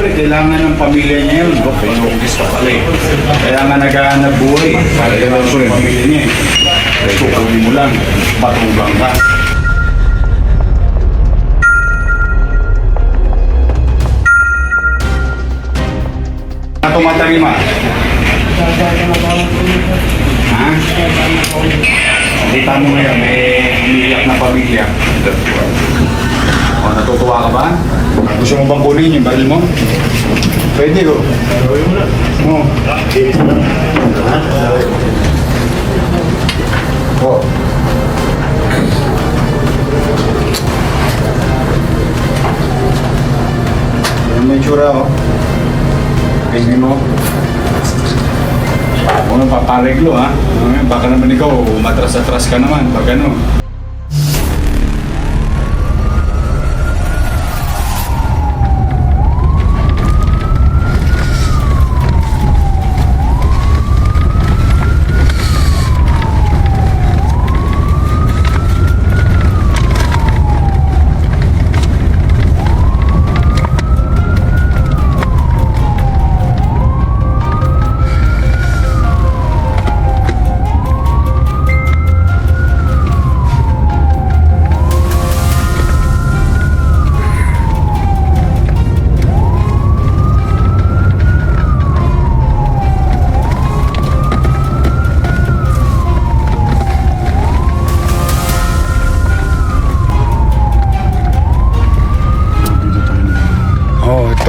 Siyempre, kailangan ng pamilya niya yun. Panugis ka pala eh. Kaya nga naghahanap buhay. Kailangan ko yung pamilya niya eh. Kaya tukunin mo lang. Matubang ka. Tumatarima. Ha? Kita mo ngayon, may umiiyak na pamilya. O, natutuwa ka ba? Gusto mo bang kunin yung baril mo? Pwede ko. Oo. Oo. Yan may tsura, oh. Pwede mo. Huwag nang papareglo, ha? Baka naman ikaw, matras-atras ka naman pag ano.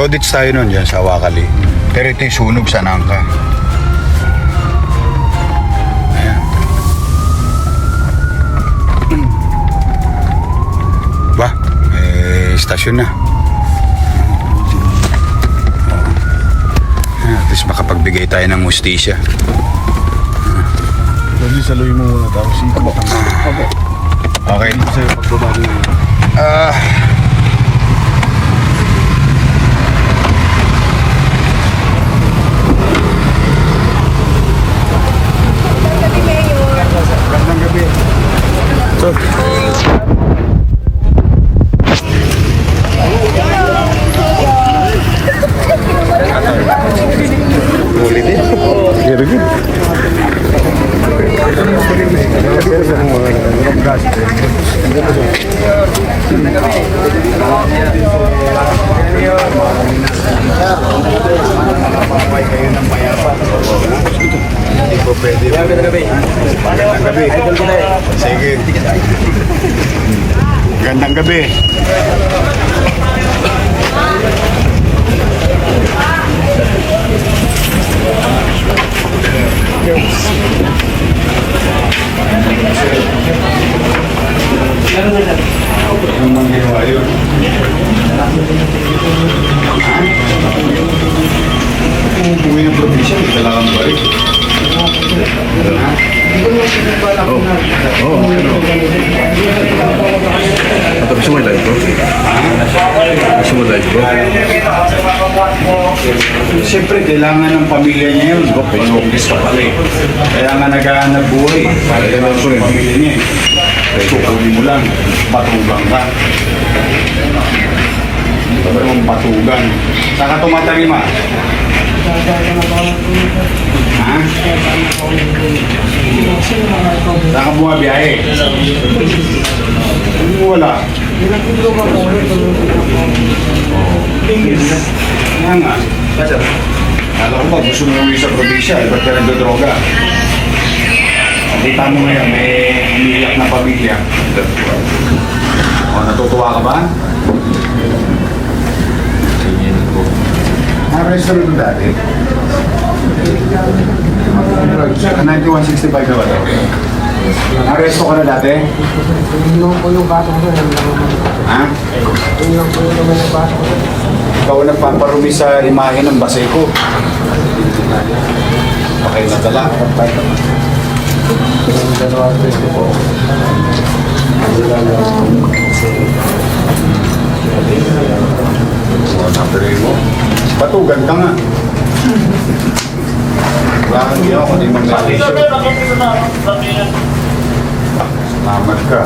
Todits tayo nun dyan sa Wakali. Pero ito yung sunog sa Nangka. Ayan. Ba, may stasyon na. Ayan, at least makapagbigay tayo ng hustisya. Pwede saluhin mo muna tapos ikot ang Okay. Hindi ko sa'yo pagbabali mo. Gandang gabi. Ulit eh. Very good. Mapapay kayo ng mayapa. Hindi po pwede. Gandang gabi. Sige. Gandang gabi. Yung mga ginawa yun. Kung buwi ng probinsya, may kailangan ba rin? Ito, gusto mo yung live bro? Gusto mo live bro? Siyempre, kailangan ng pamilya niya yun. Panugis ka pala eh. Kaya nga naghahanap buhay. Kailangan ko yung pamilya niya eh. Kaya tukunin mo lang. Patugang ka. Sabi mong patugan. Saka tumatarima. Ha? Saan ka bumabiyahe? Wala. Kaya nga. Alam ko ba, gusto mo yung sa probinsya, ba't ka nagdodroga? Kita mo ngayon, may umiiyak na pamilya. O, natutuwa ka ba? Nakaregister mo dati? 9165 ka ba daw? Naresto ka na dati? Yung po yung baso ko sir. Ha? Yung po yung naman yung baso ko sir. Ikaw ang nagpaparumi sa imahe ng Baseco. Okay na tala. Yung dalawa ko po. Napilay mo. Patugan ka nga. Wala kang ginawa kundi mag-meditation. Salamat ka.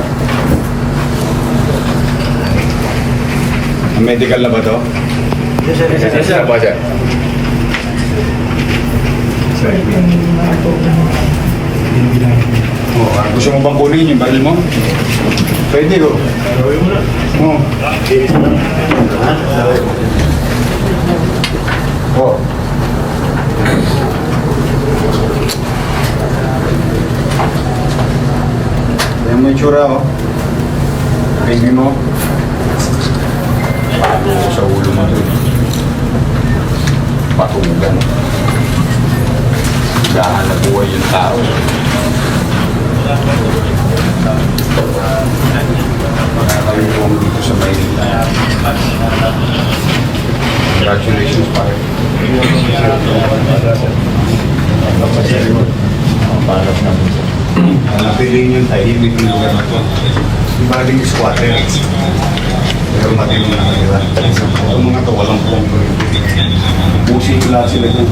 Medical na ba to? Sir, ba siya? Gusto mo bang kunin yung baril mo? Pwede ko. Oo. Oh. Yan mo yung tsura, oh. Baby mo. Pato sa ulo mo to. Patugan. Gahanap buhay yung tao. Makakayong dito sa Maynila. Congratulations, pare. Palas na po. Napiliin yung tahimik ng lugar na to. Ibaling squatter. Pero matino na kanila. Itong mga to, walang puwang ko rin. Pusing lahat sila dyan.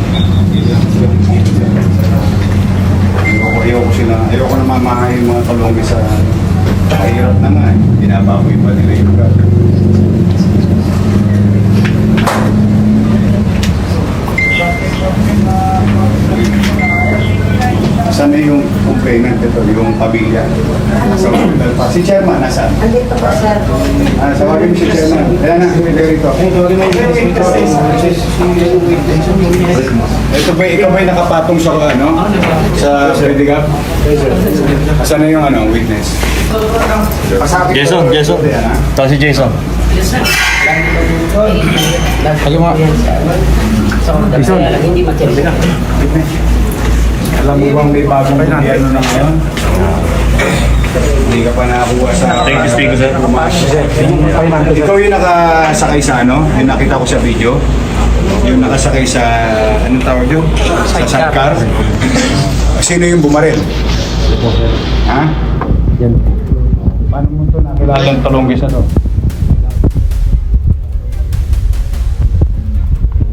Ayoko sila. Ayoko na mamahay yung mga kalongi sa kahirap na nga. Binababoy pa nila yung lugar. Saan na yung complainant ito, yung pamilya? Sa hospital pa. Si Chairman, nasaan? Andito po, sir. Tawagin mo si Chairman. Ayan na, hindi rito. Ito ba, ikaw ba'y nakapatong sa ano? Sa Pedigap? Saan na yung ano, witness? Jason. Ayan, ha? Ito si Jason. Lagi mo. Jason. Hindi matindi. Alam mo bang may bagong gobyerno na ngayon? Hindi ka pa nakakuha sa... Thank you, speaker, sir. Ikaw yung nakasakay sa ano? Yung nakita ko sa video? Yung nakasakay sa... Anong tawag yun? Sa sidecar? Sino yung bumaril? Ha? Yan. Paano mo ito nakilala ang talonggis na to?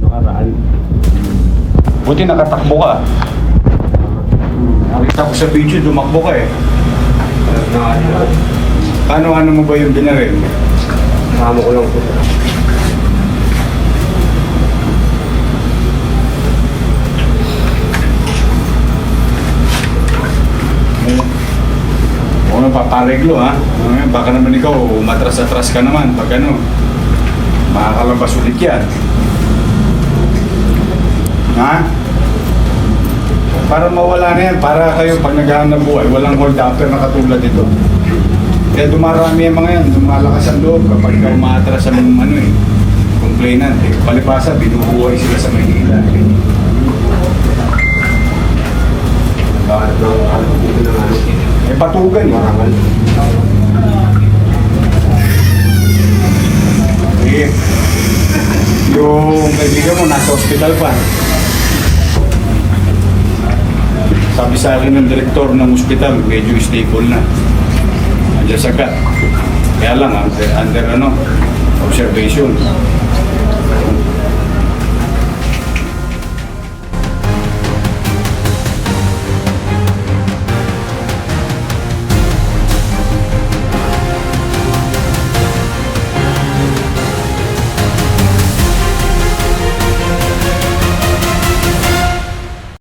Nakaraan. Buti nakatakbo ka. Nakita ko sa video, dumakbo ka eh. Ano mo ba yung binaril? Kasama ko lang po. Oo, papareglo ha. Baka naman ikaw, matras-atras ka naman. Pag ano, makakalabas ulit yan. Ha? Para mawala na yan, para kayo pag naghahanap buhay, walang hold after na katulad ito. Kaya dumarami yung mga yan, lumalakas ang loob kapag ikaw umaatras sa mga ano eh, complainant eh. Palipasa, binubuhay sila sa Maynila. Eh patugan eh. Sige. Yung kaibigan mo nasa hospital pa. Sabi sa akin ng direktor ng ospital, medyo stable na. Andiyan sa gut. Kaya lang, under ano, observation.